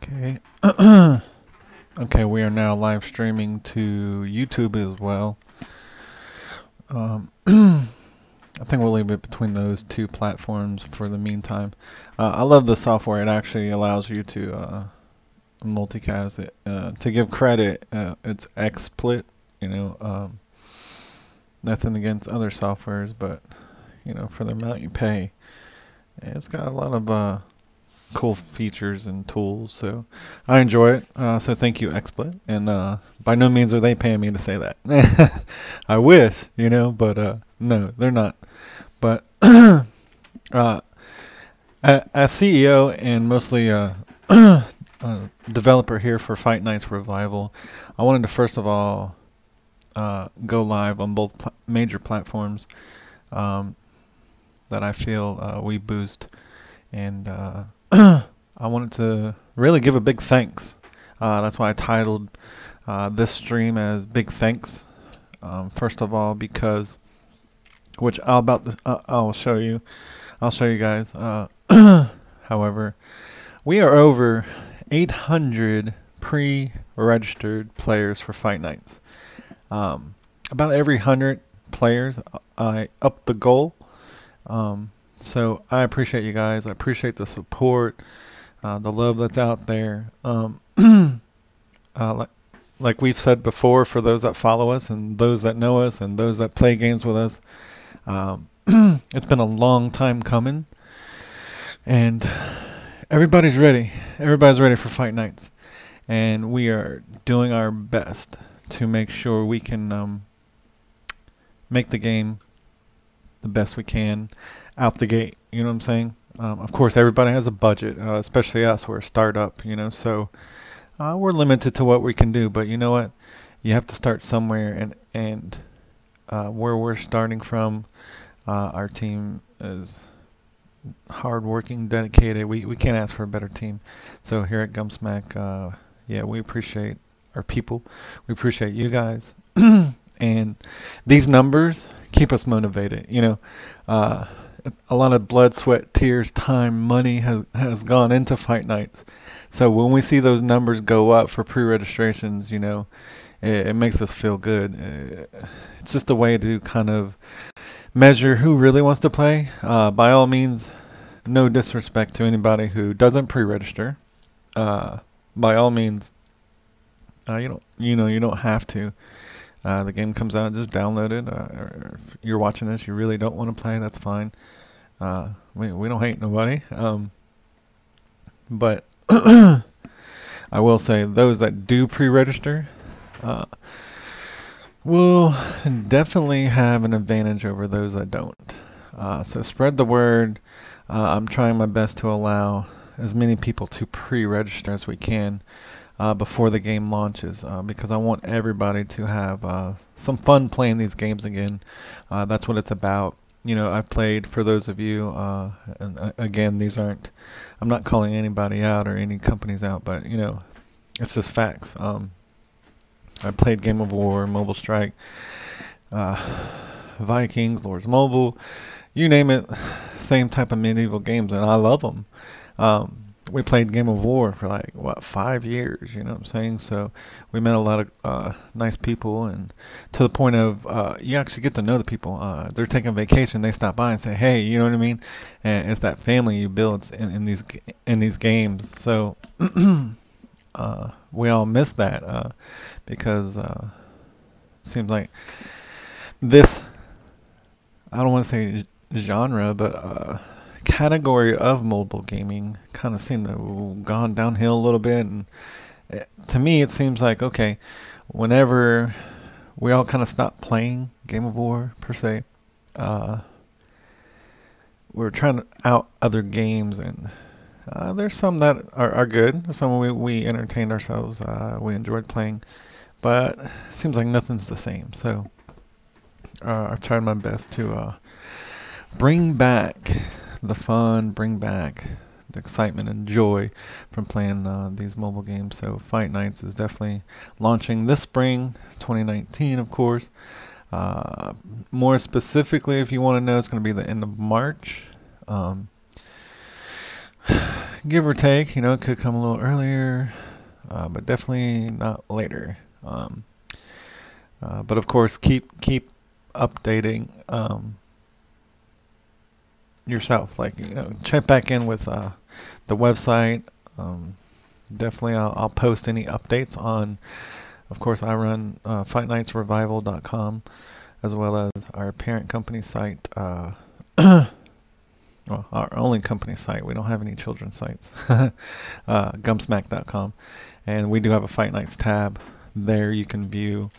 Okay. Okay, we are now live streaming to YouTube as well. I think we'll leave it between those two platforms for the meantime. I love the software. It actually allows you to multicast it. To give credit, it's XSplit. You know, nothing against other softwares, but for the amount you pay, it's got a lot of cool features and tools. So I enjoy it. So thank you, XSplit. And by no means are they paying me to say that. I wish, but no, they're not. But uh, as CEO and mostly developer here for Fight Nights Revival, I wanted to first of all go live on both major platforms that I feel we boost. And I wanted to really give a big thanks. That's why I titled this stream as Big Thanks. First of all, because which I'll show you. I'll show you guys. However, we are over 800 pre-registered players for Fight Nights. About every 100 players, I up the goal. So I appreciate you guys. I appreciate the support, the love that's out there. Like we've said before, for those that follow us and those that know us and those that play games with us, it's been a long time coming, and everybody's ready. Everybody's ready for Fight Nights, and we are doing our best to make sure we can make the game the best we can out the gate. You know what I'm saying? Of course, everybody has a budget, especially us. We're a startup, so we're limited to what we can do. But you know what? You have to start somewhere, and where we're starting from, our team is hardworking, dedicated. We can't ask for a better team. So here at Gumsmack, yeah, we appreciate our people. We appreciate you guys. And these numbers keep us motivated. A lot of blood, sweat, tears, time, money has gone into Fight Nights. So when we see those numbers go up for pre-registrations, it makes us feel good. It's just a way to kind of measure who really wants to play. By all means, no disrespect to anybody who doesn't pre-register. By all means, you don't have to. The game comes out, just download it. Or if you're watching this, you really don't want to play, that's fine. We don't hate nobody. But I will say those that do pre-register will definitely have an advantage over those that don't. So spread the word. I'm trying my best to allow as many people to pre-register as we can before the game launches, because I want everybody to have some fun playing these games again. That's what it's about. I've played, for those of you, and again, I'm not calling anybody out or any companies out, but it's just facts. I played Game of War, Mobile Strike, Vikings, Lords Mobile, you name it, same type of medieval games, and I love them. We played Game of War for 5 years, you know what I'm saying? So we met a lot of nice people, and to the point of you actually get to know the people. They're taking vacation, they stop by and say, hey, you know what I mean? And it's that family you build in these games. So we all miss that because it seems like this, I don't want to say genre, but category of mobile gaming kind of seemed to have gone downhill a little bit, and to me it seems like, okay, whenever we all kind of stopped playing Game of War per se, we're trying to out other games, and there's some that are good, some we entertained ourselves, we enjoyed playing, but it seems like nothing's the same. So I've tried my best to bring back the fun, bring back the excitement and joy from playing these mobile games. So Fight Nights is definitely launching this spring, 2019, of course. More specifically, if you want to know, it's going to be the end of March. give or take. It could come a little earlier, but definitely not later. But of course, keep updating yourself. Like, check back in with the website. Definitely, I'll post any updates on. Of course, I run FightNightsRevival.com as well as our parent company site. Well, our only company site. We don't have any children's sites. Gumsmack.com, and we do have a Fight Nights tab. There you can view,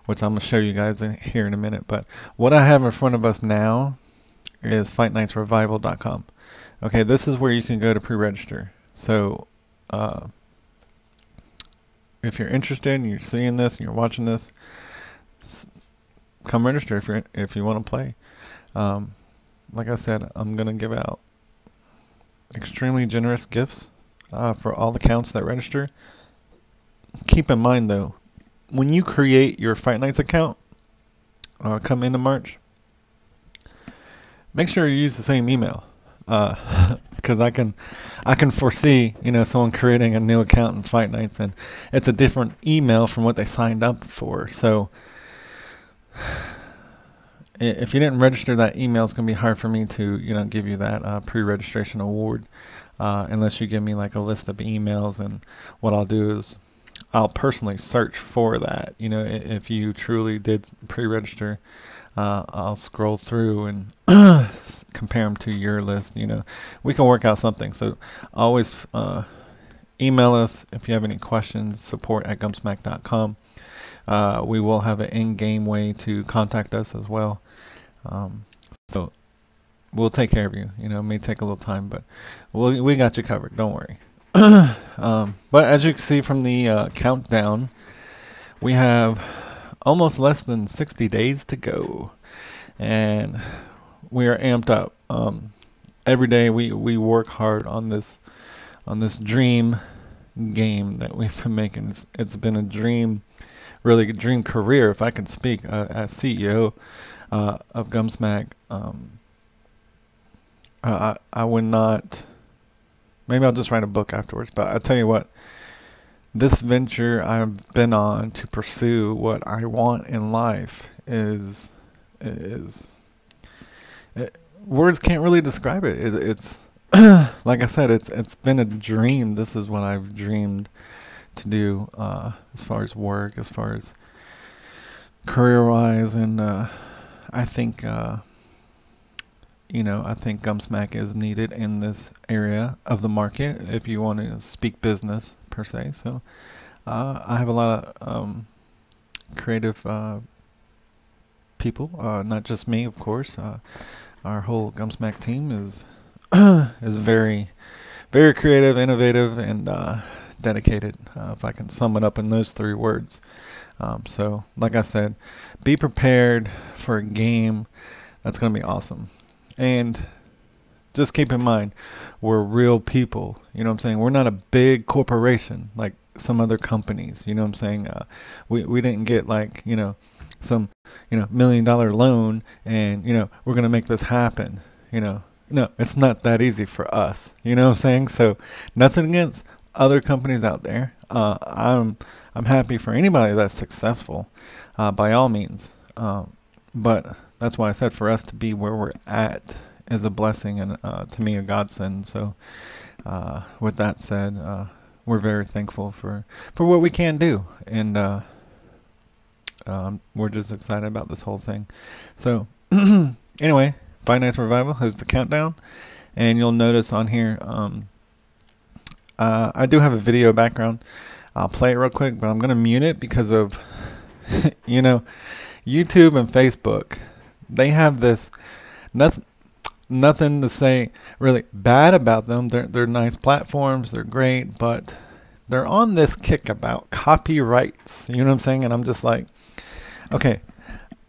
which I'm gonna show you guys here in a minute. But what I have in front of us now is FightNightsRevival.com. Okay, this is where you can go to pre-register. So if you're interested and you're seeing this and you're watching this, come register if you want to play. Like I said, I'm gonna give out extremely generous gifts for all the accounts that register. Keep in mind though, when you create your Fight Nights account, come into March, make sure you use the same email, because I can foresee someone creating a new account in Fight Nights and it's a different email from what they signed up for. So if you didn't register, that email is going to be hard for me to give you that pre-registration award, unless you give me like a list of emails. And what I'll do is I'll personally search for that. If you truly did pre-register, I'll scroll through and compare them to your list. We can work out something. So always email us if you have any questions. support@gumsmack.com. We will have an in-game way to contact us as well. So we'll take care of you. It may take a little time, but we got you covered. Don't worry. But as you can see from the countdown, we have almost less than 60 days to go, and we are amped up. Every day we work hard on this dream game that we've been making. It's been a dream, really a dream career, if I can speak, as CEO of Gumsmack. I would not. Maybe I'll just write a book afterwards. But I tell you what, this venture I've been on to pursue what I want in life is words can't really describe it. It's like I said, it's been a dream. This is what I've dreamed to do, as far as work, as far as career-wise, and I think I think Gumsmack is needed in this area of the market if you want to speak business per se. So I have a lot of creative people, not just me, of course. Our whole Gumsmack team is is very, very creative, innovative, and dedicated. If I can sum it up in those 3 words. So, like I said, be prepared for a game that's going to be awesome. And just keep in mind, we're real people. You know what I'm saying? We're not a big corporation like some other companies. You know what I'm saying? We didn't get like, some, $1 million loan and, we're going to make this happen. No, it's not that easy for us. You know what I'm saying? So nothing against other companies out there. I'm happy for anybody that's successful, by all means. But that's why I said for us to be where we're at is a blessing and to me a godsend. So with that said, we're very thankful for what we can do, and we're just excited about this whole thing. So anyway, Fight Nights Revival is the countdown, and you'll notice on here I do have a video background. I'll play it real quick, but I'm going to mute it because of YouTube and Facebook. They have this nothing to say really bad about them. They're nice platforms. They're great, but they're on this kick about copyrights. You know what I'm saying? And I'm just like, okay,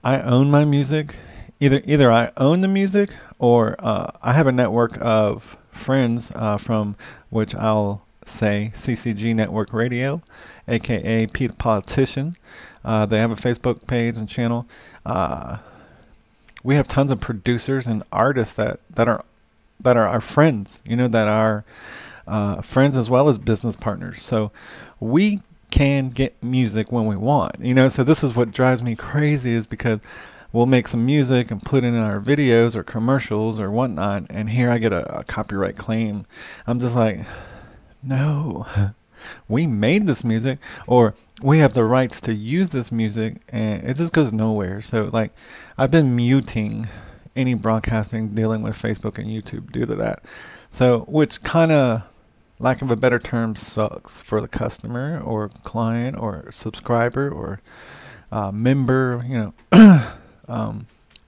I own my music. Either I own the music, or I have a network of friends from which I'll say CCG Network Radio, aka Pete the Politician. They have a Facebook page and channel. We have tons of producers and artists that are our friends, that are friends as well as business partners. So we can get music when we want, so this is what drives me crazy, is because we'll make some music and put it in our videos or commercials or whatnot, and here I get a copyright claim. I'm just like, no, we made this music, or we have the rights to use this music, and it just goes nowhere. So like, I've been muting any broadcasting dealing with Facebook and YouTube due to that. So, which kind of, lack of a better term, sucks for the customer or client or subscriber or member,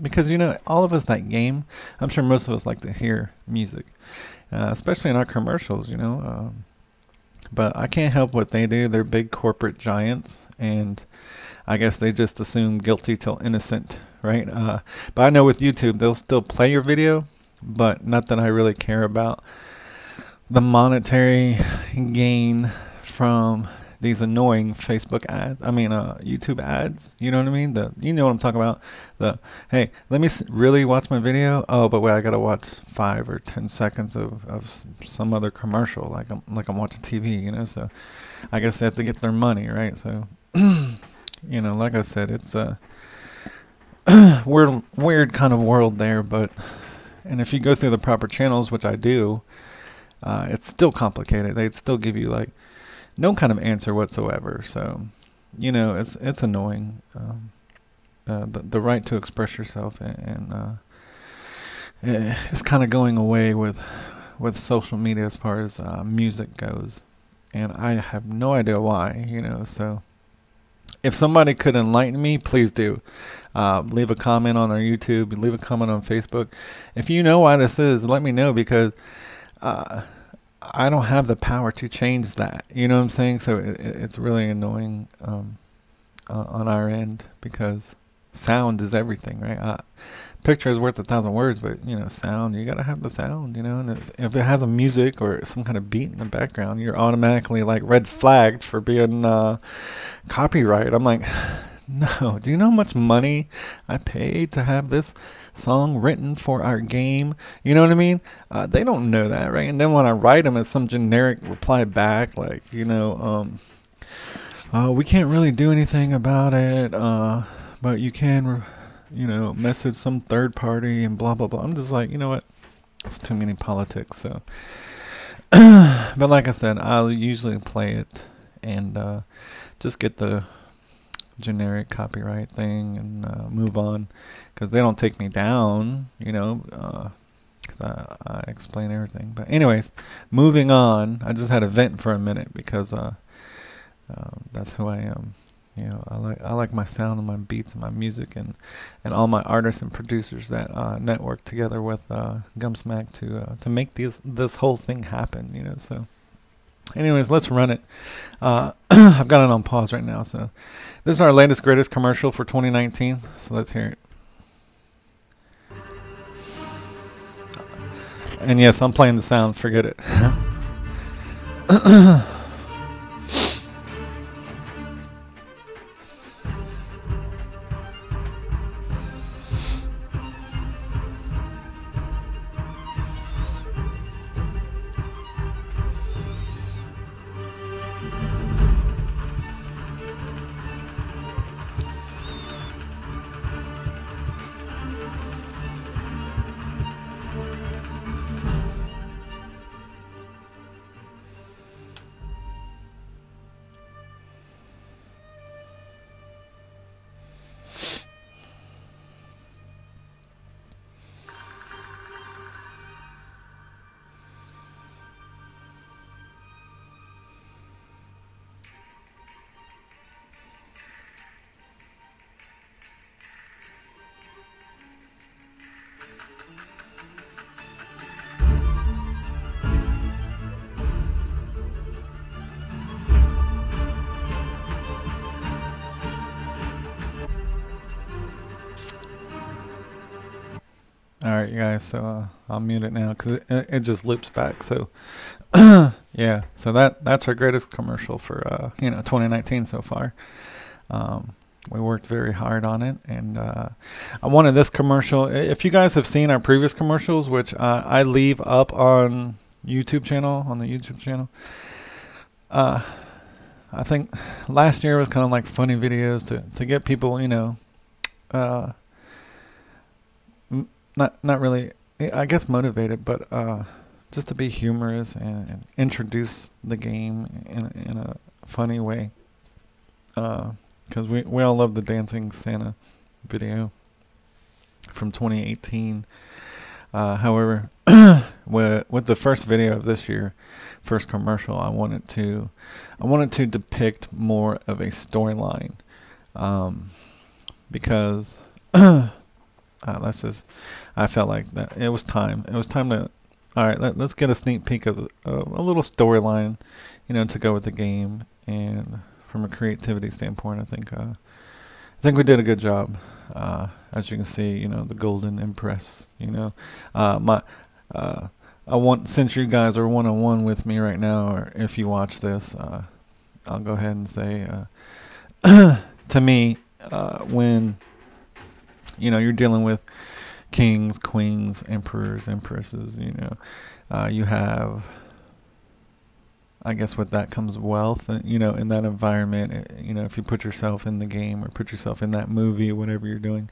because all of us that game, I'm sure most of us like to hear music, especially in our commercials, but I can't help what they do. They're big corporate giants, and I guess they just assume guilty till innocent, right? But I know with YouTube, they'll still play your video, but not that I really care about the monetary gain from these annoying Facebook ads. I mean, YouTube ads. You know what I mean? You know what I'm talking about. Hey, let me really watch my video. Oh, but wait, I gotta watch 5 or 10 seconds of some other commercial, like I'm watching TV. So I guess they have to get their money, right? So, like I said, it's a weird kind of world there. And if you go through the proper channels, which I do, it's still complicated. They'd still give you like no kind of answer whatsoever. So, it's annoying. The right to express yourself, and it's kind of going away with social media as far as music goes, and I have no idea why. So if somebody could enlighten me, please do. Leave a comment on our YouTube. Leave a comment on Facebook. If you know why this is, let me know, because I don't have the power to change that. You know what I'm saying? So it's really annoying on our end, because sound is everything, right? Picture is worth 1,000 words, but sound, you gotta have the sound, and if it has a music or some kind of beat in the background, you're automatically like red flagged for being copyright. I'm like, no. Do you know how much money I paid to have this song written for our game? You know what I mean? They don't know that, right? And then when I write them, it's some generic reply back, like, we can't really do anything about it, but you can, message some third party and blah, blah, blah. I'm just like, you know what? It's too many politics. So, but like I said, I'll usually play it and just get the generic copyright thing and move on, because they don't take me down, because I explain everything. But anyways, moving on. I just had a vent for a minute, because that's who I am. I like my sound and my beats and my music, and all my artists and producers that network together with Gumsmack to make this whole thing happen. So anyways, let's run it. I've got it on pause right now. So this is our latest greatest commercial for 2019. So let's hear it. And yes, I'm playing the sound. Forget it. Alright, you guys, so I'll mute it now, because it just loops back. So, yeah, so that's our greatest commercial for 2019 so far. We worked very hard on it, and I wanted this commercial. If you guys have seen our previous commercials, which I leave up on YouTube channel, on the YouTube channel. Uh, I think last year was kind of like funny videos to get people, uh, not really, I guess motivated, but just to be humorous and introduce the game in a funny way. Because we all love the Dancing Santa video from 2018. However, with the first video of this year, first commercial, I wanted to depict more of a storyline, because I felt like that it was time. It was time to, all right, let's get a sneak peek of a little storyline, to go with the game. And from a creativity standpoint, I think we did a good job. As you can see, the Golden Empress. My since you guys are one-on-one with me right now, or if you watch this, I'll go ahead and say, to me, when you're dealing with kings, queens, emperors, empresses, you have, I guess with that comes wealth, in that environment, if you put yourself in the game or put yourself in that movie, whatever you're doing,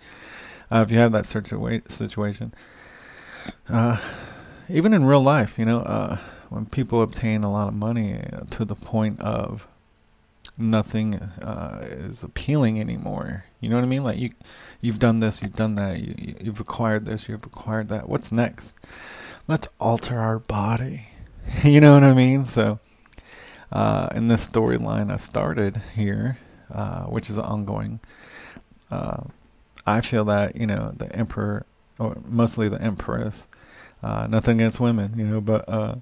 if you have that situation, even in real life, when people obtain a lot of money to the point of nothing is appealing anymore. You know what I mean? Like you've done this, you've done that, you've acquired this, you've acquired that. What's next? Let's alter our body. You know what I mean? So in this storyline I started here, which is ongoing, I feel that the emperor, or mostly the empress, nothing against women, but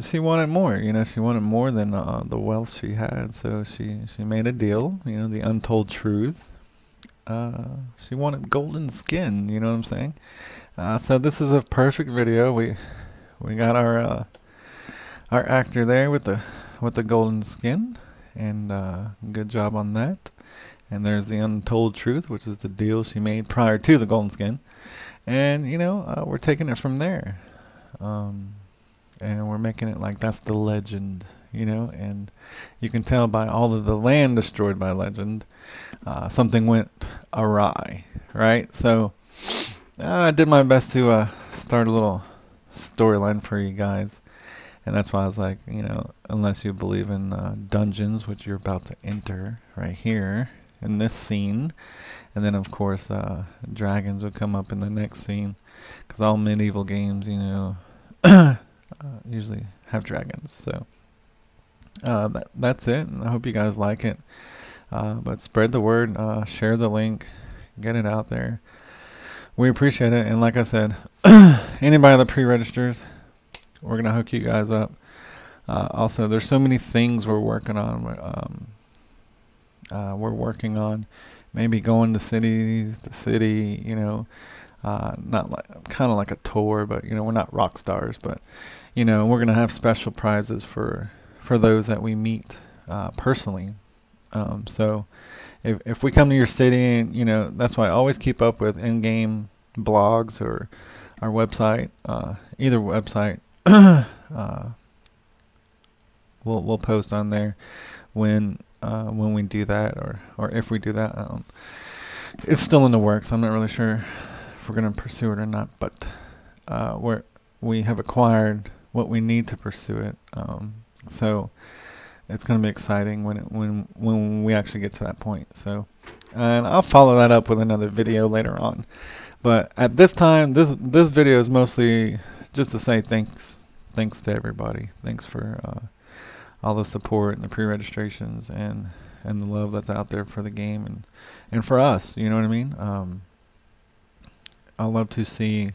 she wanted more. She wanted more than the wealth she had. So she made a deal. The untold truth. She wanted golden skin. You know what I'm saying? So this is a perfect video. We got our actor there with the golden skin, and good job on that. And there's the untold truth, which is the deal she made prior to the golden skin. And we're taking it from there. And we're making it like that's the legend, and you can tell by all of the land destroyed by legend, something went awry, right? So I did my best to start a little storyline for you guys, and that's why I was like, unless you believe in dungeons, which you're about to enter right here in this scene, and then of course dragons would come up in the next scene, because all medieval games, usually have dragons. So that's it, and I hope you guys like it. But spread the word, share the link, get it out there. We appreciate it, and like I said, anybody that pre-registers, we're gonna hook you guys up. Also, there's so many things we're working on. We're working on maybe going to city, not like kind of like a tour, but we're not rock stars, but we're gonna have special prizes for those that we meet personally. So if we come to your city, and that's why I always keep up with in-game blogs or our website, either website. We'll post on there when we do that, or if we do that. It's still in the works. I'm not really sure if we're going to pursue it or not, but we have acquired what we need to pursue it. So it's going to be exciting when we actually get to that point. So, and I'll follow that up with another video later on. But at this time, this video is mostly just to say thanks to everybody. Thanks for all the support and the pre-registrations and the love that's out there for the game and for us. You know what I mean? I love to see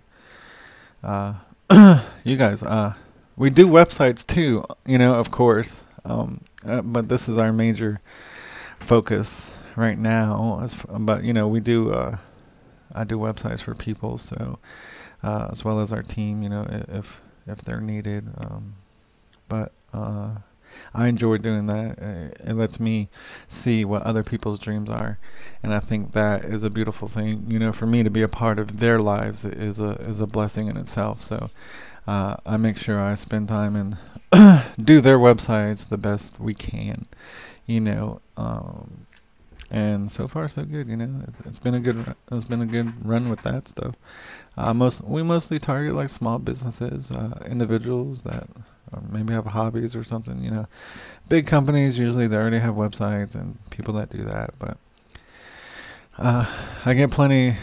you guys. We do websites too, of course. But this is our major focus right now. But we do. I do websites for people, so as well as our team. If they're needed. But I enjoy doing that. It lets me see what other people's dreams are, and I think that is a beautiful thing. For me to be a part of their lives is a blessing in itself. So I make sure I spend time and do their websites the best we can, you know. And so far so good, you know. It's been a good run with that stuff. We mostly target like small businesses, individuals that maybe have hobbies or something, you know. Big companies usually they already have websites and people that do that, but uh, I get plenty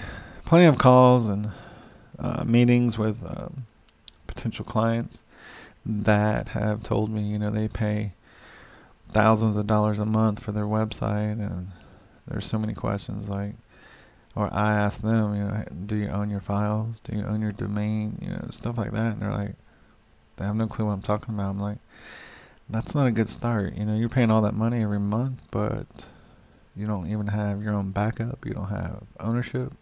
of calls and meetings with potential clients that have told me, you know, they pay thousands of dollars a month for their website, and there's so many questions like, or I ask them, you know, do you own your files? Do you own your domain? You know, stuff like that. And they're like, they have no clue what I'm talking about. I'm like, that's not a good start. You know, you're paying all that money every month, but you don't even have your own backup. You don't have ownership.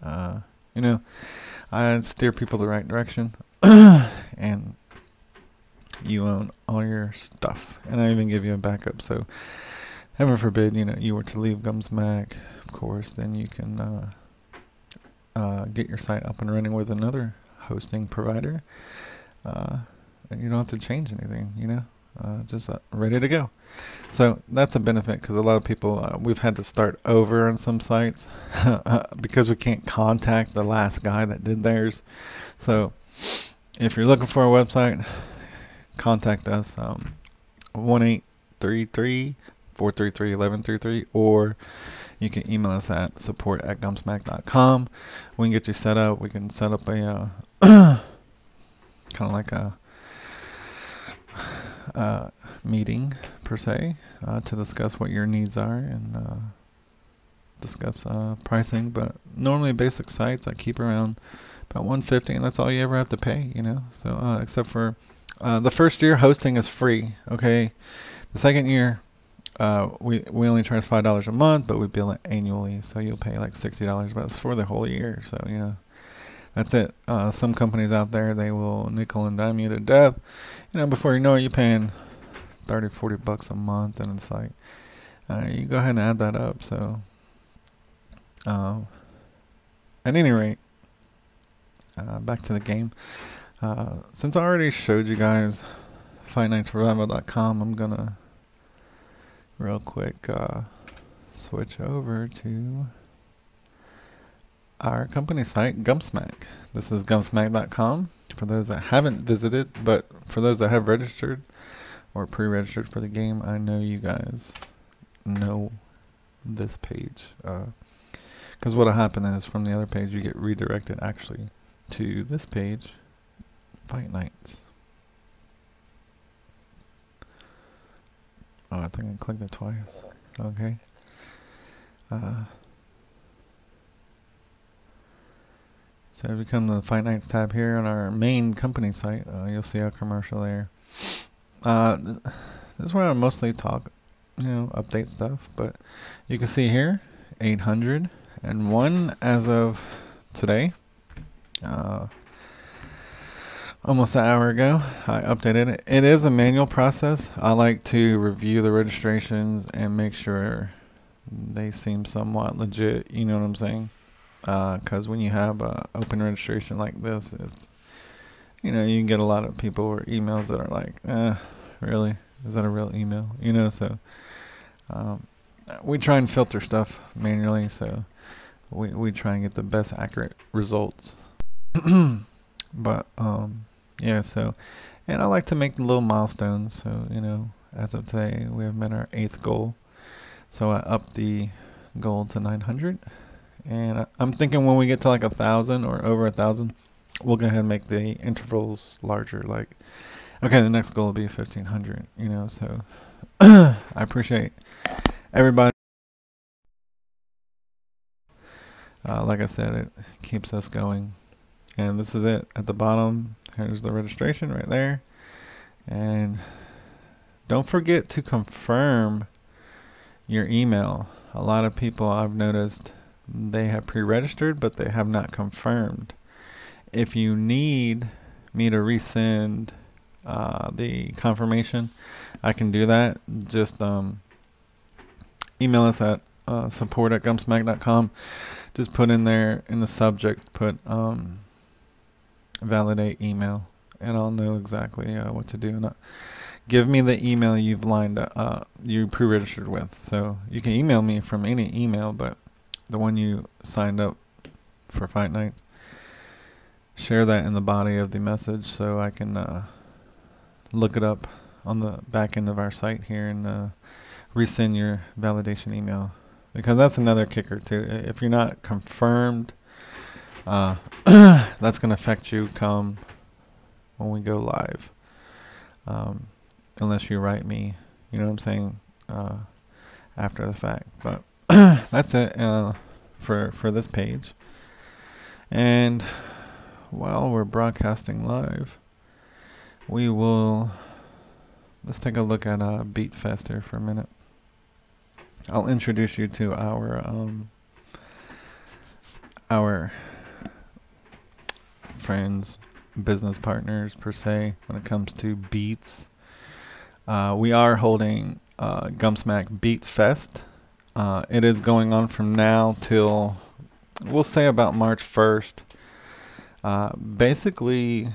Uh, you know, I steer people the right direction, and you own all your stuff, and I even give you a backup. So, heaven forbid, you know, you were to leave Gumsmack, of course, then you can get your site up and running with another hosting provider, and you don't have to change anything. You know, just ready to go. So that's a benefit because a lot of people we've had to start over on some sites because we can't contact the last guy that did theirs. So if you're looking for a website, contact us 1-833-433-1133, or you can email us at support@gumsmack.com. We can get you set up. We can set up a kind of like a meeting per se to discuss what your needs are and discuss pricing. But normally basic sites I keep around about 150, and that's all you ever have to pay, you know. So except for the first year hosting is free. Okay, the second year we only charge $5 a month, but we bill it annually, so you'll pay like $60, but it's for the whole year. So you know, that's it. Some companies out there, they will nickel and dime you to death. You know, before you know it, you're paying 30, 40 bucks a month, and it's like you go ahead and add that up. So at any rate, back to the game. Since I already showed you guys FightNightSurvival.com, I'm gonna real quick switch over to our company site, Gumsmack. This is Gumsmack.com for those that haven't visited, but for those that have registered or pre-registered for the game, I know you guys know this page. Because what'll happen is from the other page you get redirected actually to this page, Fight Nights. Oh, I think I clicked it twice. Okay. So if you come to the Fight Nights tab here on our main company site, you'll see our commercial there. This is where I mostly talk, you know, update stuff. But you can see here, 801 as of today. Almost an hour ago, I updated it. It is a manual process. I like to review the registrations and make sure they seem somewhat legit. You know what I'm saying? Because when you have open registration like this, it's, you know, you can get a lot of people or emails that are like, really? Is that a real email? You know, so we try and filter stuff manually, so we try and get the best accurate results. But yeah, so, and I like to make little milestones. So, you know, as of today, we have met our 8th goal. So I upped the goal to 900. And I'm thinking when we get to like 1,000 or over 1,000, we'll go ahead and make the intervals larger. Like, okay, the next goal will be 1,500, you know, so I appreciate everybody. Like I said, it keeps us going. And this is it. At the bottom, here's the registration right there. And don't forget to confirm your email. A lot of people I've noticed, they have pre-registered, but they have not confirmed. If you need me to resend the confirmation, I can do that. Just email us at support@gumsmack.com. Just put in there in the subject, put validate email, and I'll know exactly what to do. And give me the email you've you pre-registered with. So you can email me from any email, but the one you signed up for Fight Nights, share that in the body of the message so I can look it up on the back end of our site here and resend your validation email. Because that's another kicker too. If you're not confirmed, that's going to affect you come when we go live. Unless you write me, you know what I'm saying, after the fact. But that's it for this page. And while we're broadcasting live, let's take a look at Beatfest here for a minute. I'll introduce you to our friends, business partners per se, when it comes to beats. We are holding Gumsmack Beat Fest. It is going on from now till, we'll say, about March 1st. Basically,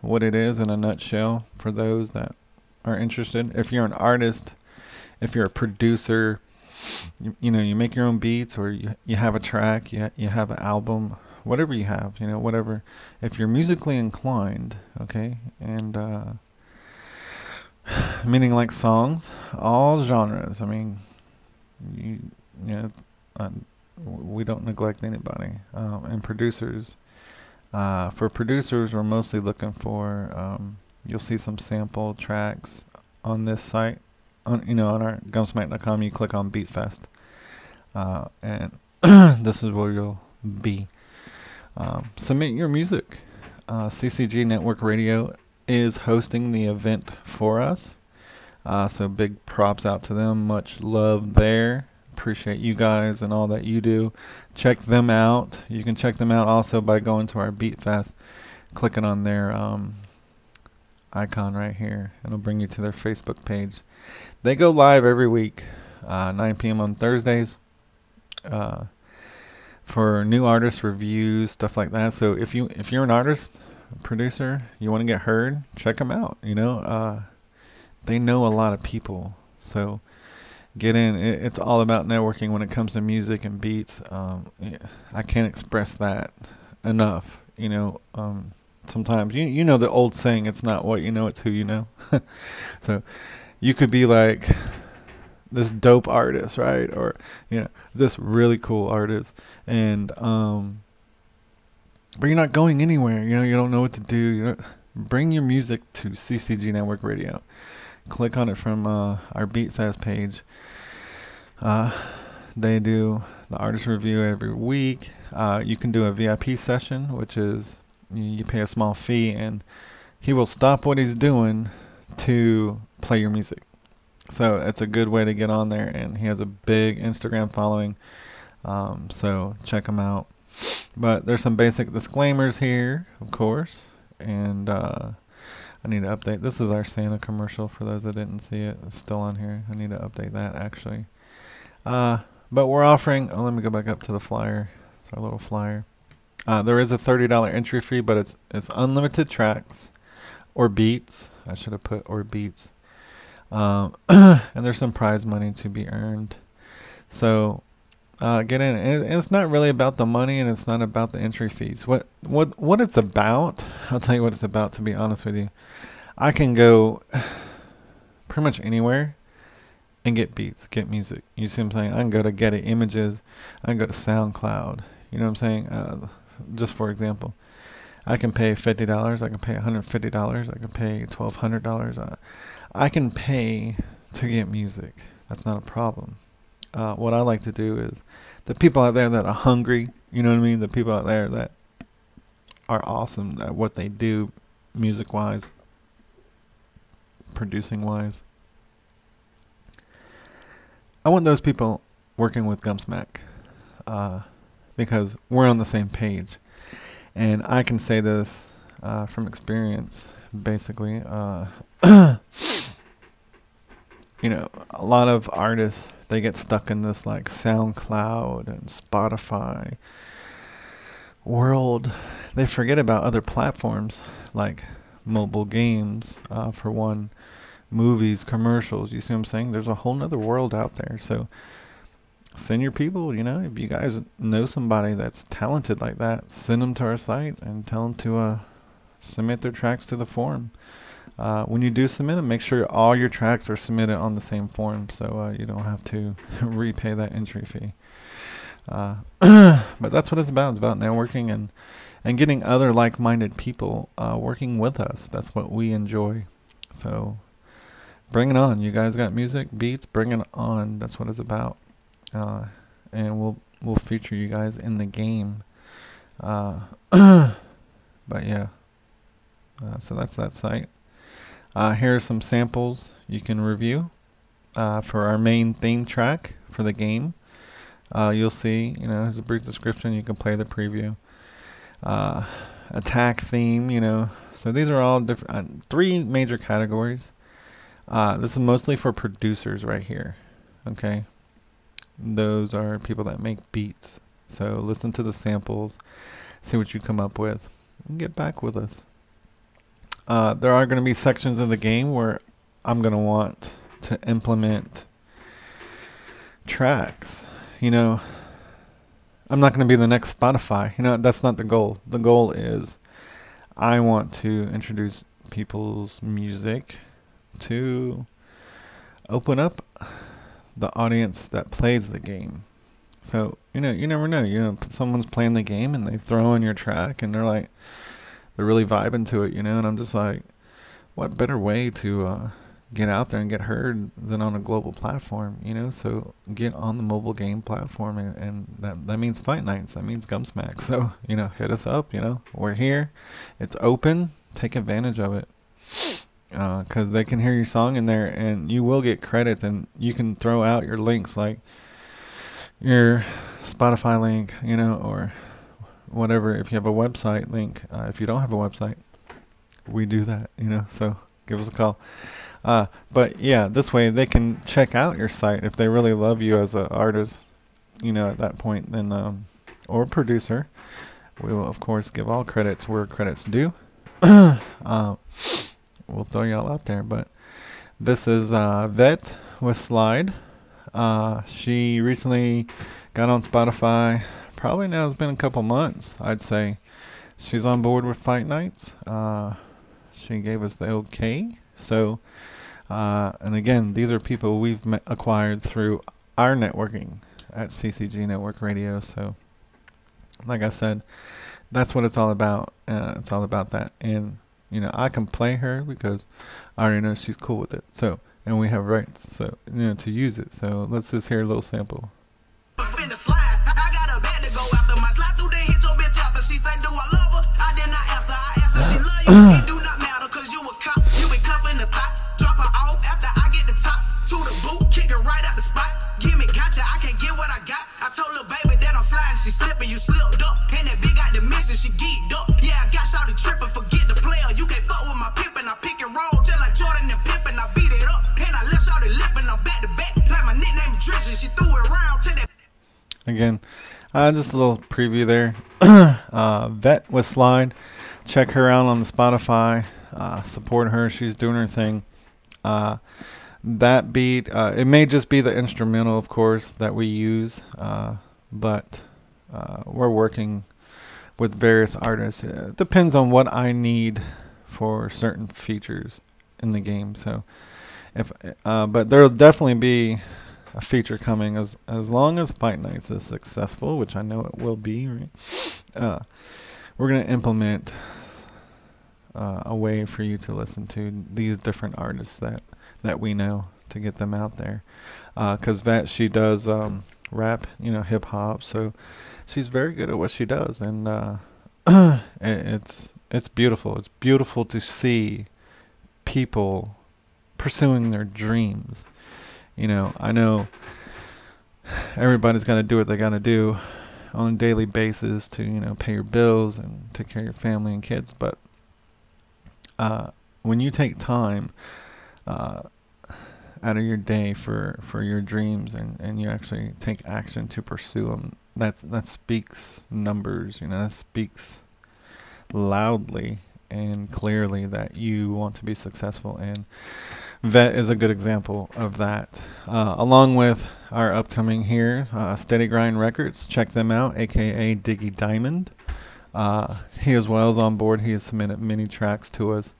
what it is in a nutshell, for those that are interested, if you're an artist, if you're a producer, you know, you make your own beats, or you have a track, you have an album, whatever you have, you know, whatever. If you're musically inclined, okay, and meaning like songs, all genres. I mean, you know, we don't neglect anybody. And producers, for producers, we're mostly looking for. You'll see some sample tracks on this site. On our gumsmack.com, you click on Beatfest, and this is where you'll be. Submit your music. CCG Network Radio is hosting the event for us, so big props out to them. Much love there. Appreciate you guys and all that you do. Check them out. You can check them out also by going to our Beatfest, clicking on their icon right here. It'll bring you to their Facebook page. They go live every week, 9 p.m. on Thursdays, for new artist reviews, stuff like that. So if you're an artist, producer, you want to get heard, check them out. You know, they know a lot of people, so get in. It's all about networking when it comes to music and beats. I can't express that enough. You know, sometimes you know the old saying, it's not what you know, it's who you know. So you could be like this dope artist, right? Or, you know, this really cool artist, and but you're not going anywhere. You know, you don't know what to do. Bring your music to CCG Network Radio. Click on it from our Beatfest page. They do the artist review every week. You can do a VIP session, which is you pay a small fee, and he will stop what he's doing to play your music. So it's a good way to get on there, and he has a big Instagram following, so check him out. But there's some basic disclaimers here, of course, and I need to update. This is our Santa commercial for those that didn't see it. It's still on here. I need to update that, actually. But we're offering, let me go back up to the flyer. It's our little flyer. There is a $30 entry fee, but it's unlimited tracks or beats. I should have put or beats. And there's some prize money to be earned. So get in. And it's not really about the money, and it's not about the entry fees. What it's about, I'll tell you what it's about, to be honest with you. I can go pretty much anywhere and get beats, get music. You see what I'm saying? I can go to Getty Images. I can go to SoundCloud. You know what I'm saying? Just for example, I can pay $50. I can pay $150. I can pay $1,200. I can pay to get music. That's not a problem. What I like to do is the people out there that are hungry, you know what I mean? The people out there that are awesome at what they do, music-wise, producing-wise. I want those people working with Gumsmack, because we're on the same page. And I can say this from experience, basically. You know, a lot of artists, they get stuck in this like SoundCloud and Spotify world. They forget about other platforms like mobile games, for one, movies, commercials. You see what I'm saying? There's a whole nother world out there. So send your people, if you guys know somebody that's talented like that, send them to our site and tell them to submit their tracks to the forum. When you do submit them, make sure all your tracks are submitted on the same form, so you don't have to repay that entry fee. But that's what it's about. It's about networking and getting other like-minded people working with us. That's what we enjoy. So bring it on. You guys got music, beats, bring it on. That's what it's about. And we'll feature you guys in the game. But yeah. So that's that site. Here are some samples you can review for our main theme track for the game. You'll see, there's a brief description. You can play the preview. Attack theme, So these are all different. 3 major categories. This is mostly for producers right here. Okay. Those are people that make beats. So listen to the samples, see what you come up with, and get back with us. There are going to be sections of the game where I'm going to want to implement tracks. I'm not going to be the next Spotify. That's not the goal. The goal is I want to introduce people's music to open up the audience that plays the game. So, you never know. Someone's playing the game and they throw in your track and they're really vibing to it, and I'm just like, what better way to get out there and get heard than on a global platform, So get on the mobile game platform, and that means Fight Nights, that means Gumsmack. So, hit us up, we're here. It's open. Take advantage of it. Because they can hear your song in there, and you will get credits, and you can throw out your links, like your Spotify link, or whatever. If you have a website link, if you don't have a website, we do that, so give us a call. But yeah, this way they can check out your site if they really love you as an artist, at that point, then, or producer. We will, of course, give all credits where credit's due. We'll throw y'all out there, but this is Vet with Slide. She recently got on Spotify. Probably now it's been a couple months, I'd say. She's on board with Fight Nights. She gave us the okay. So, and again, these are people we've acquired through our networking at CCG Network Radio. So, like I said, that's what it's all about. It's all about that. And, I can play her because I already know she's cool with it. So, and we have rights, so, to use it. So, let's just hear a little sample. She slipping, you slipped up, and that big got the mission, she geeked up. Yeah, I got shawty tripping, forget the player. You can't fuck with my pimpin', I pick and roll, just like Jordan and Pippin', I beat it up, and I left shawty lippin', I'm back to back, like my nickname Trisha, she threw it around to that. Again, just a little preview there. Vet with Slide. Check her out on the Spotify. Support her, she's doing her thing. That beat, it may just be the instrumental, of course, that we use, but we're working with various artists. It depends on what I need for certain features in the game. So, but there'll definitely be a feature coming as long as Fight Nights is successful, which I know it will be. Right? We're gonna implement a way for you to listen to these different artists that we know, to get them out there. Because she does rap, hip hop, so she's very good at what she does, and it's beautiful. It's beautiful to see people pursuing their dreams. I know everybody's got to do what they got to do on a daily basis to pay your bills and take care of your family and kids, but when you take time out of your day for your dreams, and you actually take action to pursue them, that speaks numbers, that speaks loudly and clearly that you want to be successful. And Vet is a good example of that. Along with our upcoming here, Steady Grind Records. Check them out, aka Diggy Diamond. He as well is on board. He has submitted many tracks to us,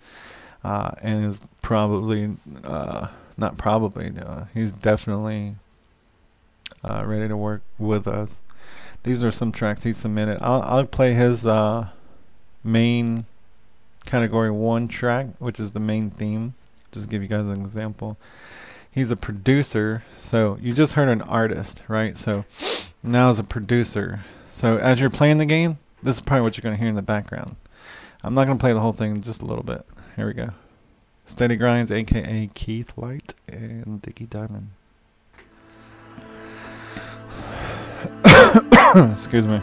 and is probably, not probably, he's definitely ready to work with us. These are some tracks he submitted. I'll play his main category 1 track, which is the main theme. Just give you guys an example. He's a producer, so you just heard an artist, right? So now as a producer. So as you're playing the game, this is probably what you're going to hear in the background. I'm not going to play the whole thing, just a little bit. Here we go. Steady Grinds, aka Keith Light and Diggy Diamond. Excuse me.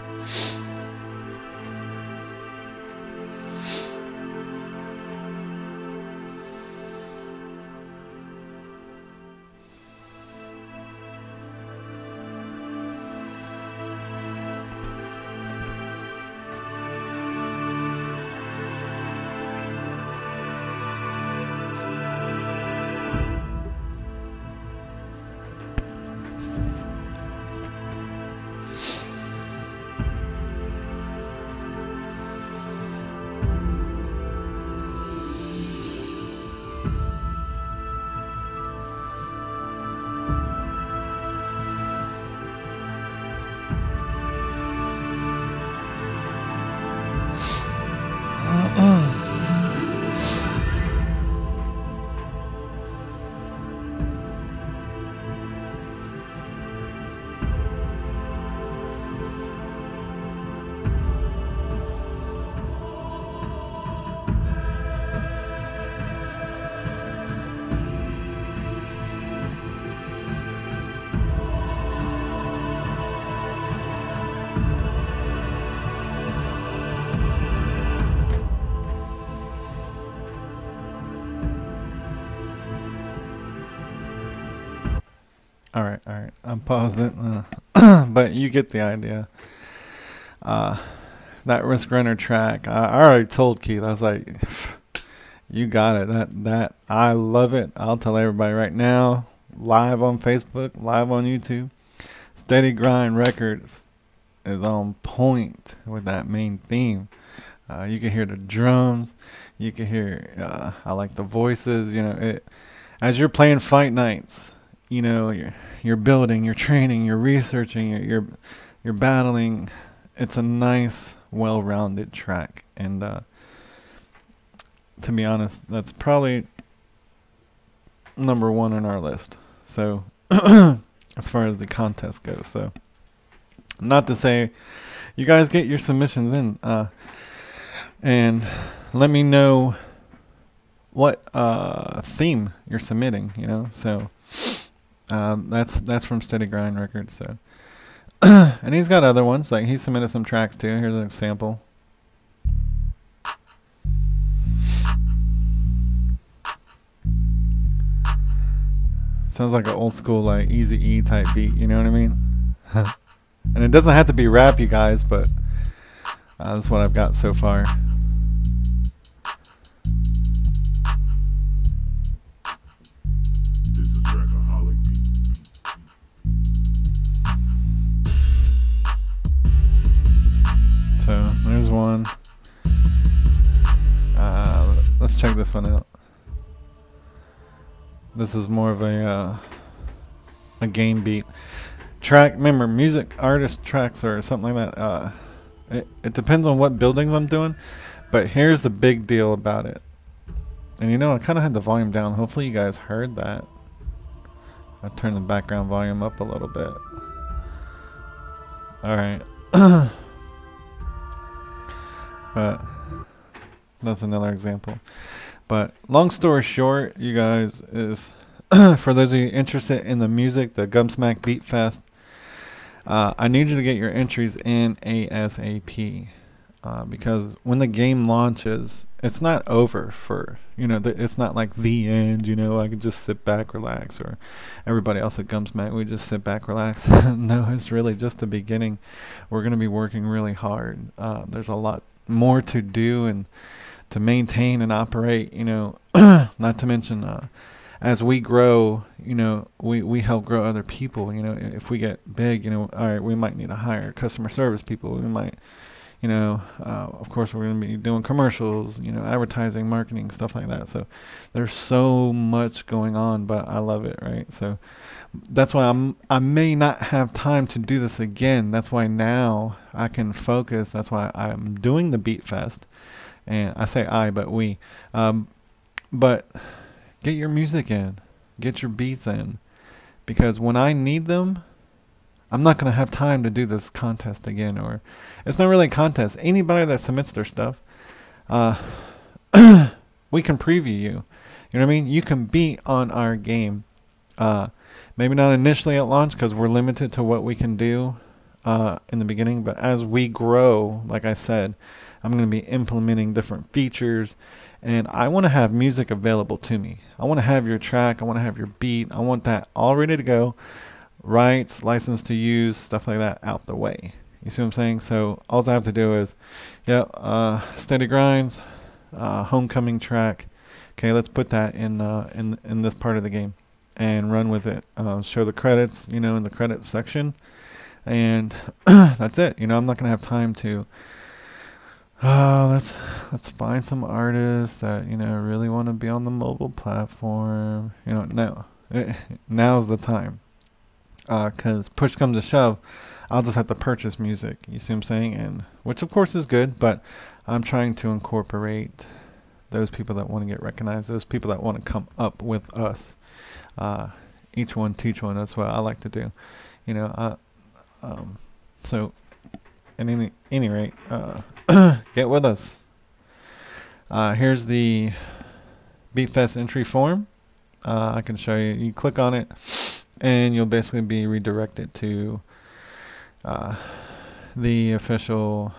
Alright, I'm pausing it, but you get the idea. That Risk Runner track, I already told Keith, I was like, you got it, that I love it. I'll tell everybody right now, live on Facebook, live on YouTube, Steady Grind Records is on point with that main theme. You can hear the drums, you can hear, I like the voices, as you're playing fight nights, you're building, you're training, you're researching, you're battling. It's a nice, well-rounded track, and to be honest, that's probably number 1 on our list. So, as far as the contest goes, so not to say you guys get your submissions in, and let me know what theme you're submitting. So. That's from Steady Grind Records. So, and he's got other ones. Like he submitted some tracks too. Here's an example. Sounds like an old school like Eazy-E type beat. You know what I mean? And it doesn't have to be rap, you guys, but that's what I've got so far. So there's one. Let's check this one out. This is more of a game beat track. Remember, music artist tracks or something like that. It depends on what buildings I'm doing, but here's the big deal about it. And I kind of had the volume down. Hopefully you guys heard that. I'll turn the background volume up a little bit. Alright. But that's another example. But long story short, you guys, is for those of you interested in the music, the Gumsmack Beat Fest, I need you to get your entries in ASAP. Because when the game launches, it's not over for, it's not like the end, I can just sit back, relax, or everybody else at Gumsmack, we just sit back, relax. No, it's really just the beginning. We're going to be working really hard. There's a lot more to do, and to maintain and operate, not to mention as we grow, we help grow other people. If we get big, all right, we might need to hire customer service people. We might, of course, we're going to be doing commercials, advertising, marketing, stuff like that. So there's so much going on, but I love it, right? So that's why I may not have time to do this again. That's why now I can focus. That's why I'm doing the Beat Fest. And I say I, but we. But get your music in. Get your beats in. Because when I need them, I'm not going to have time to do this contest again. Or it's not really a contest. Anybody that submits their stuff, we can preview you. You know what I mean? You can be on our game. Maybe not initially at launch because we're limited to what we can do in the beginning. But as we grow, like I said, I'm going to be implementing different features. And I want to have music available to me. I want to have your track. I want to have your beat. I want that all ready to go. Rights, license to use, stuff like that out the way. You see what I'm saying? So all I have to do is, Steady Grinds, Homecoming track. Okay, let's put that in this part of the game and run with it. Show the credits, in the credits section, and that's it. I'm not gonna have time to. Let's find some artists that really want to be on the mobile platform. Now's the time. 'Cause push comes to shove, I'll just have to purchase music. You see what I'm saying? And which of course is good, but I'm trying to incorporate those people that want to get recognized, those people that want to come up with us. Each one teach one. That's what I like to do. So at any rate, get with us. Here's the BeatFest entry form. I can show you. You click on it, and you'll basically be redirected to the official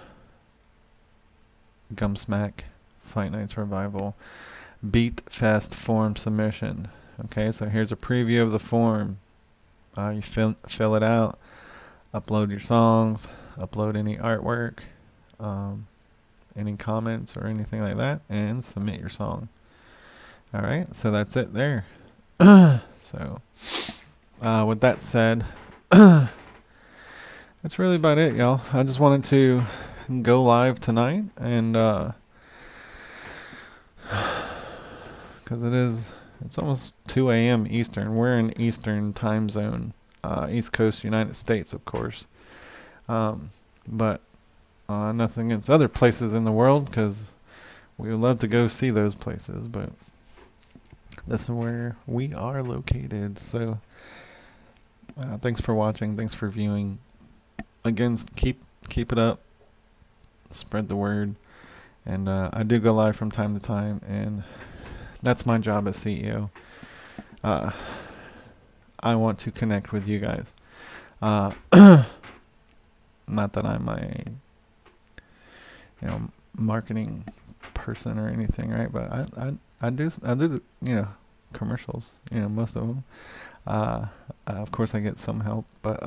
Gumsmack Fight Night Survival BeatFest form submission. Okay, so here's a preview of the form. You fill it out, upload your songs, upload any artwork, any comments or anything like that, and submit your song. Alright, so that's it there. So, with that said, that's really about it, y'all. I just wanted to go live tonight, and because it's almost 2 a.m. Eastern. We're in Eastern time zone, East Coast, United States, of course. But nothing against other places in the world, because we would love to go see those places, but this is where we are located. So thanks for watching, thanks for viewing. Again, keep it up, spread the word, and I do go live from time to time, and that's my job as CEO. I want to connect with you guys. Not that I'm a marketing person or anything, right? But I do commercials, most of them. Of course I get some help, but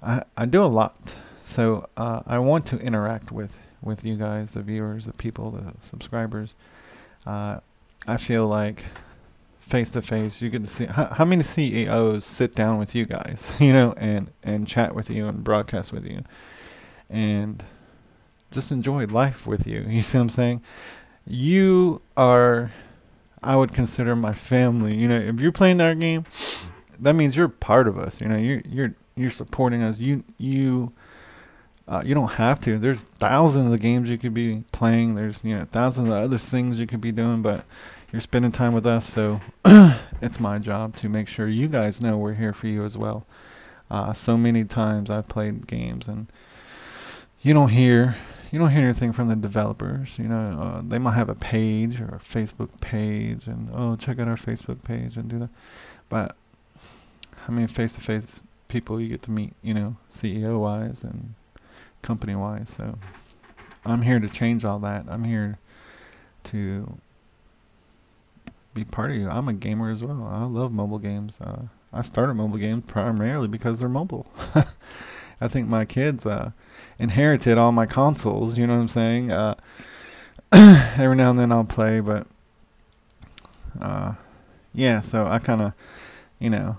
I do a lot. So I want to interact with you guys, the viewers, the people, the subscribers. I feel like face to face, you get to see how many CEOs sit down with you guys, and chat with you and broadcast with you, and just enjoy life with you. You see what I'm saying? You are, I would consider my family. If you're playing our game, that means you're part of us. You're supporting us. You don't have to. There's thousands of games you could be playing. There's thousands of other things you could be doing, but you're spending time with us, so it's my job to make sure you guys know we're here for you as well. So many times I've played games and you don't hear anything from the developers. They might have a page or a Facebook page, and check out our Facebook page and do that. But how many face-to-face people you get to meet, CEO-wise and company-wise? So I'm here to change all that. I'm here to be part of you. I'm a gamer as well. I love mobile games. I started mobile games primarily because they're mobile. I think my kids inherited all my consoles, you know what I'm saying? every now and then I'll play, but yeah. So I kind of, you know,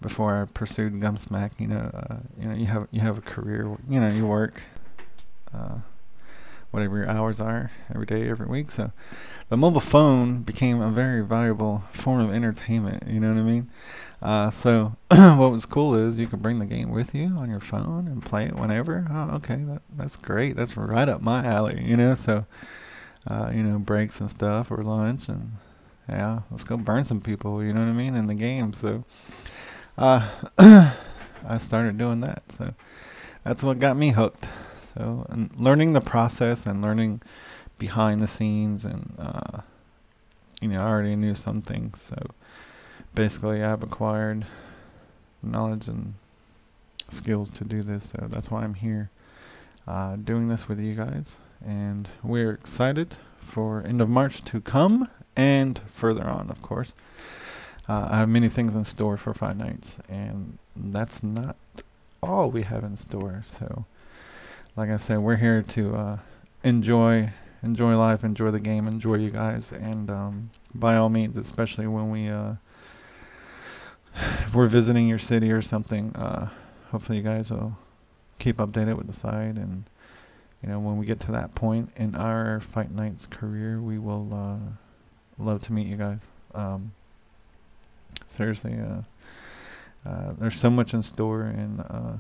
before I pursued Gumsmack, you have a career, you work, uh, whatever your hours are every day, every week. So the mobile phone became a very valuable form of entertainment. You know what I mean? So what was cool is you could bring the game with you on your phone and play it whenever. Oh, okay, that's great. That's right up my alley. So breaks and stuff or lunch and yeah, let's go burn some people. You know what I mean in the game. So I started doing that. So that's what got me hooked. So and learning the process and learning behind the scenes and I already knew some things. So basically I've acquired knowledge and skills to do this. So that's why I'm here doing this with you guys. And we're excited for end of March to come and further on, of course. I have many things in store for Fight Nights, and that's not all we have in store. So, like I said, we're here to enjoy life, enjoy the game, enjoy you guys, and by all means, especially when if we're visiting your city or something, hopefully you guys will keep updated with the site, and when we get to that point in our Fight Nights career, we will love to meet you guys. Seriously, there's so much in store, and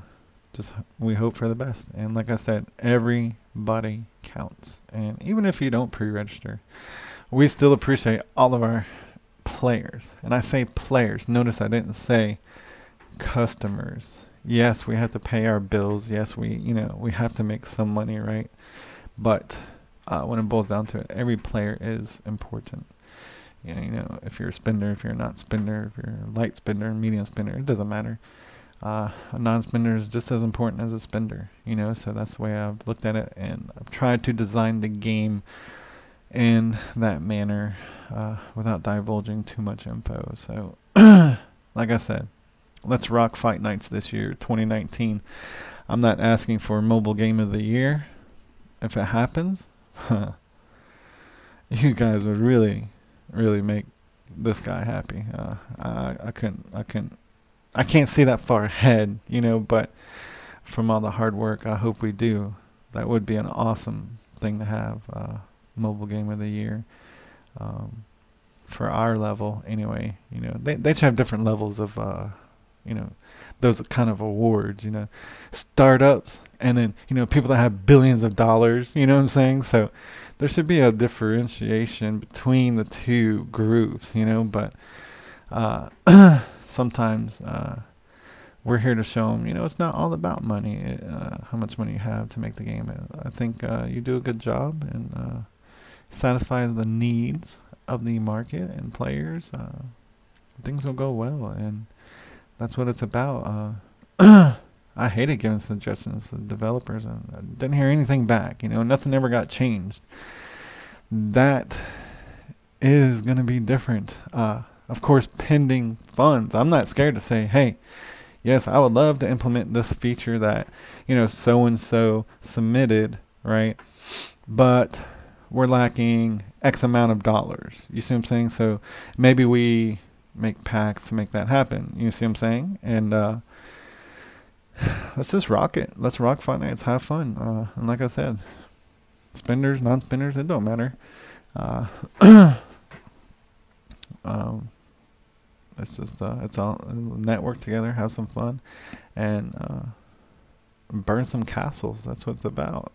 just we hope for the best. And like I said, everybody counts. And even if you don't pre-register, we still appreciate all of our players. And I say players. Notice I didn't say customers. Yes, we have to pay our bills. Yes, we have to make some money, right? But when it boils down to it, every player is important. If you're a spender, if you're not a spender, if you're a light spender, medium spender, it doesn't matter. A non-spender is just as important as a spender, so that's the way I've looked at it, and I've tried to design the game in that manner without divulging too much info. So, like I said, let's rock Fight Nights this year, 2019. I'm not asking for Mobile Game of the Year. If it happens, you guys would really make this guy happy. I can't see that far ahead, but from all the hard work, I hope we do. That would be an awesome thing to have, Mobile Game of the Year. For our level, anyway, they should have different levels of, those kind of awards, startups, and then, people that have billions of dollars, you know what I'm saying? So there should be a differentiation between the two groups, but sometimes we're here to show them, it's not all about money, how much money you have to make the game. I think you do a good job and satisfy the needs of the market and players. Things will go well, and that's what it's about. I hated giving suggestions to developers, and I didn't hear anything back. Nothing ever got changed. That is going to be different. Of course, pending funds. I'm not scared to say, hey, yes, I would love to implement this feature that, so-and-so submitted, right? But we're lacking X amount of dollars. You see what I'm saying? So maybe we make packs to make that happen. You see what I'm saying? And let's just rock it. Let's rock Fight Nights. Have fun. And like I said, spenders, non-spenders, it don't matter. It's all network together, have some fun, and burn some castles. That's what it's about.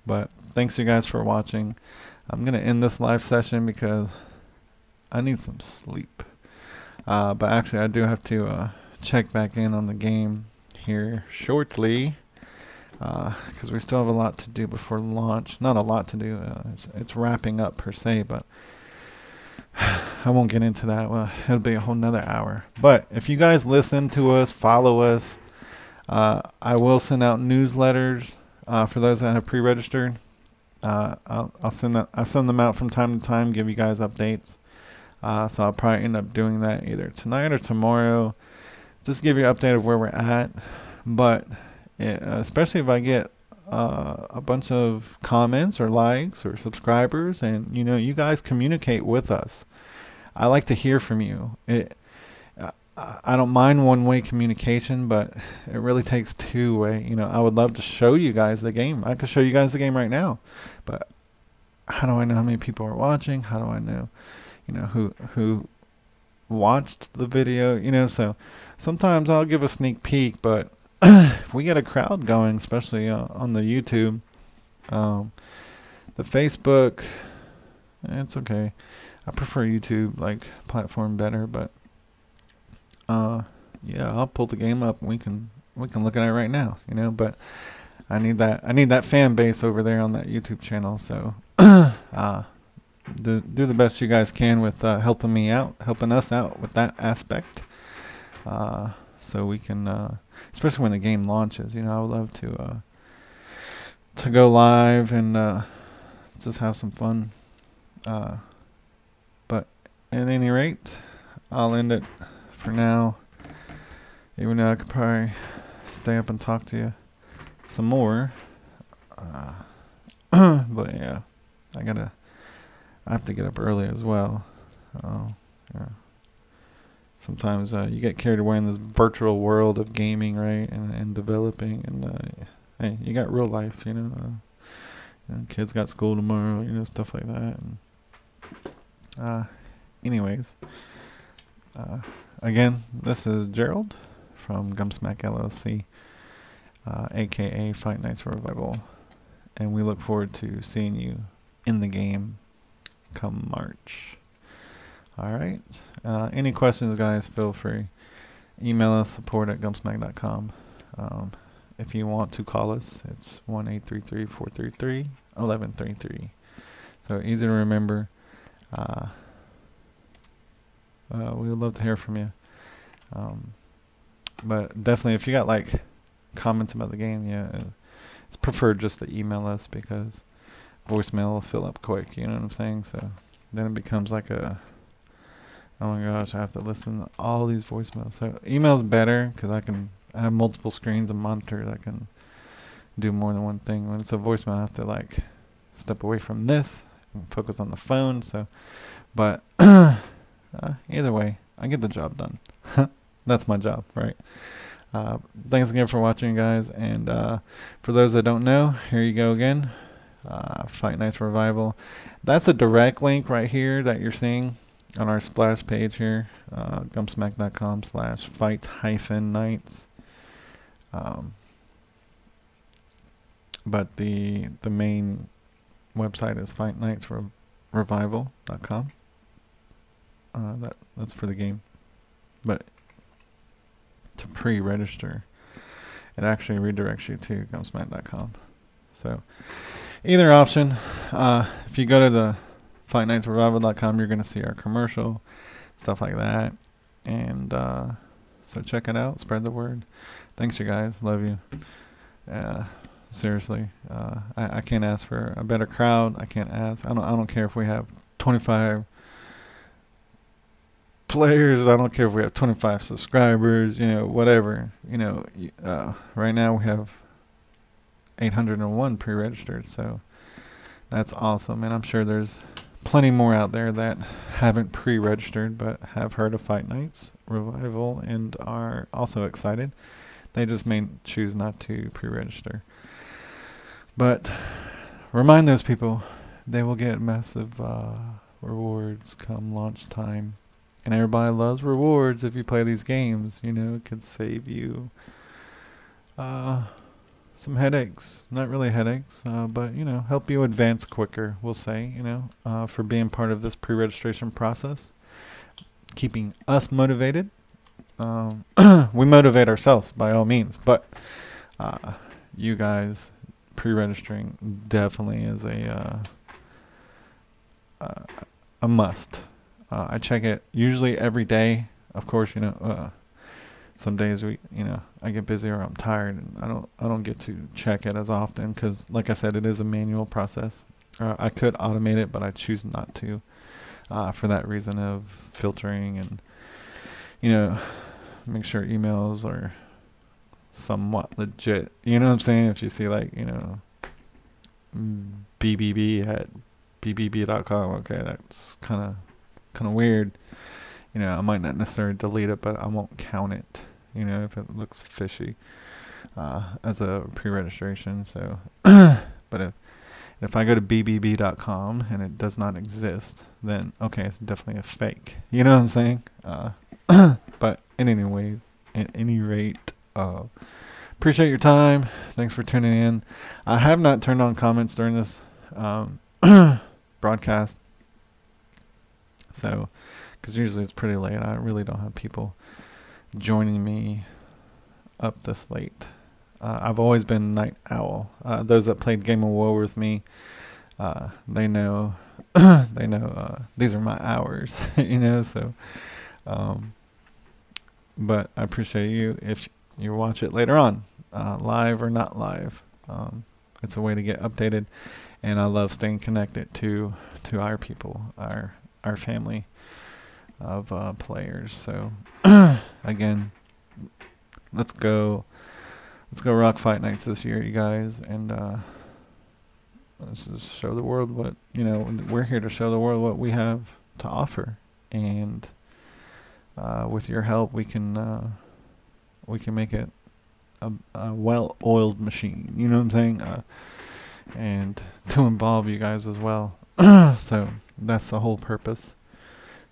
But thanks you guys for watching. I'm gonna end this live session because I need some sleep. But actually, I do have to check back in on the game here shortly, because we still have a lot to do before launch. Not a lot to do. It's wrapping up per se, but I won't get into that. Well, it'll be a whole nother hour. But if you guys listen to us, follow us, I will send out newsletters for those that have pre-registered. I'll send them out from time to time, give you guys updates. So I'll probably end up doing that either tonight or tomorrow. Just give you an update of where we're at. But especially if I get a bunch of comments or likes or subscribers, and you guys communicate with us. I like to hear from you. I don't mind one-way communication, but it really takes two-way. I would love to show you guys the game. I could show you guys the game right now, but how do I know how many people are watching? How do I know, who watched the video? So sometimes I'll give a sneak peek, but if we get a crowd going, especially on the YouTube, the Facebook, it's okay. I prefer YouTube platform better, but yeah, I'll pull the game up and we can look at it right now, but I need that fan base over there on that YouTube channel, so do the best you guys can with helping us out with that aspect, so we can especially when the game launches, I would love to go live and just have some fun, but at any rate, I'll end it for now, even though I could probably stay up and talk to you some more, but yeah, I have to get up early as well. Yeah. Sometimes you get carried away in this virtual world of gaming, right, and developing, and hey, you got real life, kids got school tomorrow, stuff like that, and anyways, again, this is Gerald from Gumsmack LLC, aka Fight Nights Revival, and we look forward to seeing you in the game come March. Alright, any questions, guys, feel free. Email us, support@gumsmack.com. If you want to call us, it's 1-833-433-1133. So easy to remember. We would love to hear from you. But definitely, if you got comments about the game, yeah, it's preferred just to email us, because voicemail will fill up quick. You know what I'm saying? So then it becomes like oh my gosh, I have to listen to all these voicemails. So email's better because I have multiple screens and monitors. I can do more than one thing. When it's a voicemail, I have to step away from this and focus on the phone. So, but either way, I get the job done. That's my job, right? Thanks again for watching, guys. And for those that don't know, here you go again. Fight Nights Revival. That's a direct link right here that you're seeing on our splash page here, gumsmack.com/fight-nights. But the main website is fightnightsrevival.com. That's for the game. But to pre-register, it actually redirects you to gumsmack.com. So either option, if you go to the fightnightsrevival.com, you're going to see our commercial, stuff like that. And so check it out, spread the word. Thanks, you guys. Love you. Seriously, I can't ask for a better crowd. I don't care if we have 25 players. I don't care if we have 25 subscribers. Whatever. Right now we have 801 pre-registered. So that's awesome, and I'm sure there's plenty more out there that haven't pre-registered but have heard of Fight Nights Revival and are also excited. They just may choose not to pre-register. But remind those people, they will get massive rewards come launch time. And everybody loves rewards if you play these games. It could save you some headaches. Not really headaches, but help you advance quicker, we'll say, for being part of this pre-registration process, keeping us motivated. We motivate ourselves by all means, but you guys pre-registering definitely is a must. I check it usually every day. Of course, some days I get busy or I'm tired, and I don't get to check it as often because, like I said, it is a manual process. I could automate it, but I choose not to, for that reason of filtering and make sure emails are somewhat legit. You know what I'm saying? If you see like, BBB at bbb.com, okay, that's kind of weird. I might not necessarily delete it, but I won't count it, if it looks fishy, as a pre-registration. So, but if I go to bbb.com and it does not exist, then okay, it's definitely a fake. You know what I'm saying? But in any rate, appreciate your time. Thanks for tuning in. I have not turned on comments during this broadcast, so because usually it's pretty late. I really don't have people joining me up this late. I've always been night owl. Those that played Game of War with me, they know these are my hours, so but I appreciate you if you watch it later on, live or not live. It's a way to get updated, and I love staying connected to our people, our family of players. So again, let's go rock fight nights this year, you guys, and let's just show the world what we're here to show the world what we have to offer, and with your help we can make it a well-oiled machine, you know what I'm saying, and to involve you guys as well. So that's the whole purpose.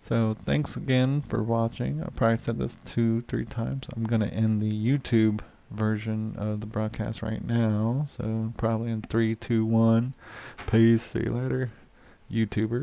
So thanks again for watching. I probably said this 2-3 times. I'm going to end the YouTube version of the broadcast right now. So probably in 3, 2, 1. Peace. See you later, YouTubers.